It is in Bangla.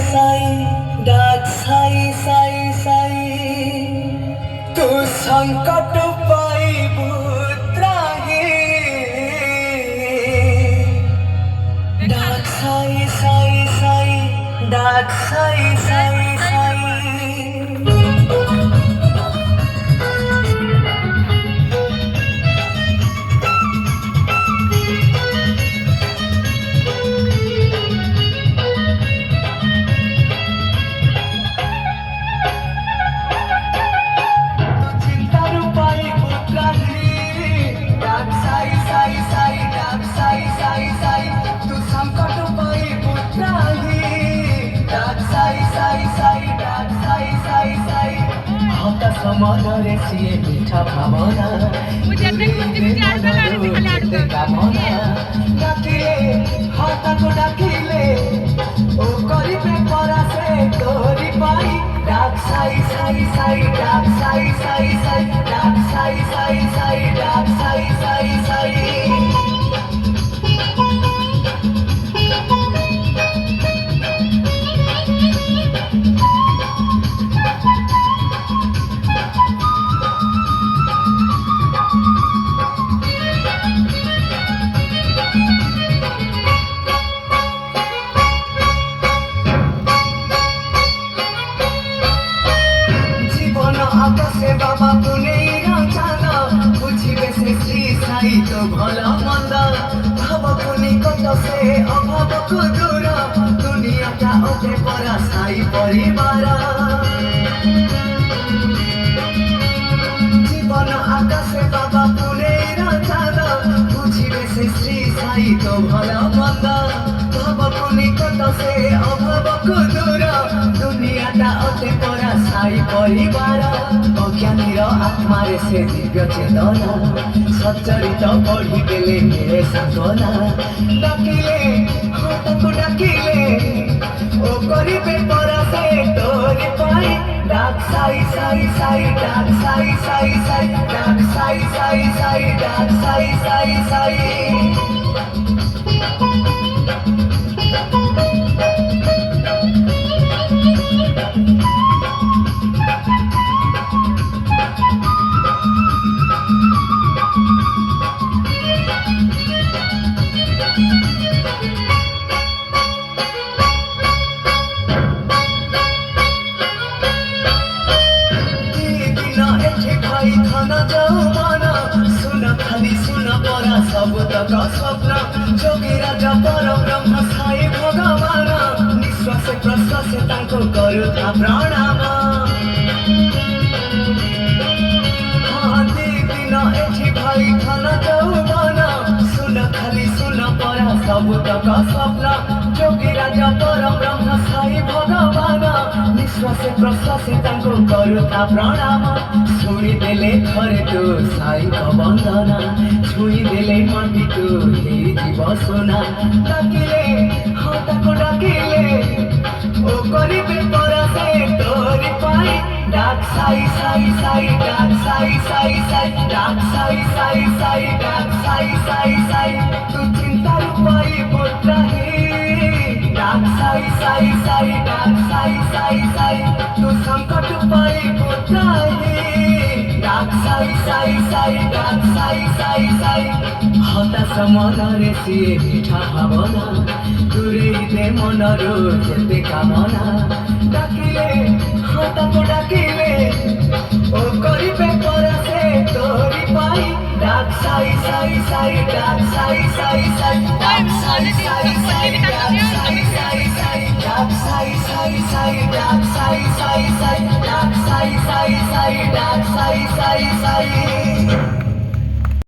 साई डाक साई साई साई तू संकट पाइबु त्राही डाक साई साई साई डाक साई साई साई মনরে সিয়ে মিঠা ভাবনা কামনা ডাকিলে হঠাৎ ডাকিলে ও করিবে পরাসে তোরি পাই ডাক সাই সাই সাই ডাক সাই সাই সাই ডাক সাই সাই সাই ডাক সাই সাই সাই আকাশে বাবা পুনেই রাজানা বুঝিবে সে শ্রী সাই তো ভালো মন্দ ভাবক নিকট সে অভাবক দূর দুনিয়াটা ওঠে পরা সাই পরিবার জীবন আকাশে বাবা পুনেই রাজানা বুঝিবে সে শ্রী সাই তো ভালো মন্দ ভাবক নিকট সে অভাবক দূর দুনিয়াটা ওঠে পরা সাই পরিবার অজ্ঞানীর আত্মারে সে দিব্য চেতনা সচ্চরিত পড়ি গেলে মেরে সাধনা ডাকিলে হঠাৎ ডাকিলে ও করিবে পরাসে তোরি পাই ডাক সাই সাই সাই ডাক সাই সাই সাই ডাক সাই সাই সাই ডাক সাই সাই সাই স্বপ্ন যোগী রাজা পর ব্রহ্ম সাই ভগবান নিঃশ্বাসে প্রশ্বাসে তাଙ୍କୁ କରୁଥା ପ୍ରଣାମ ଦିନ ଏଠି ଭାଇ ଧନ ଯୌବନ ଶୁଣ ଖାଲି ଶୁଣ ପରା ସବୁତକ ସ୍ୱପ୍ନ ଯୋଗୀ ରାଜା ପର ବ୍ରହ୍ମ ସାଇ ଭଗବାନ ନିଃଶ୍ବାସେ ପ୍ରଶ୍ବାସେ ତାଙ୍କୁ କରୁଥା ପ୍ରଣାମ ଶୁଣିଦେଲେ ଥରେ ତୁ ସାଇଙ୍କ ବନ୍ଦନା ଛୁଇଁଦେଲେ ମାଟି ତୁ ହେଇଯିବ সোনা ডাকিলে হঠাৎ ডাকিলে ও করিবে পরাসে তোরি পাই ডাক সাই সাই সাই ডাক সাই সাই সাই ডাক সাই সাই সাই ডাক সাই সাই সাই তু চিন্তার পাই বোধরাহি ডাক সাই সাই সাই ডাক সাই সাই সাই তু সংকট পাই বোধরাহি ডাক সাই সাই সাই ডাক সাই সাই সাই হতাশ মনরে সিয়ে মিঠা ভাবনা দূরেই দে মনর যেতে কামনা ডাকিলে হঠাৎ ডাকিলে ও করিবে পরাসে তোরি পাই ডাক সাই সাই সাই ডাক সাই সাই সাই ডাক সাই সাই সাই ডাক সাই সাই সাই ডাক সাই সাই সাই ডাক সাই সাই সাই ডাক সাই সাই সাই ডাক সাই সাই সাই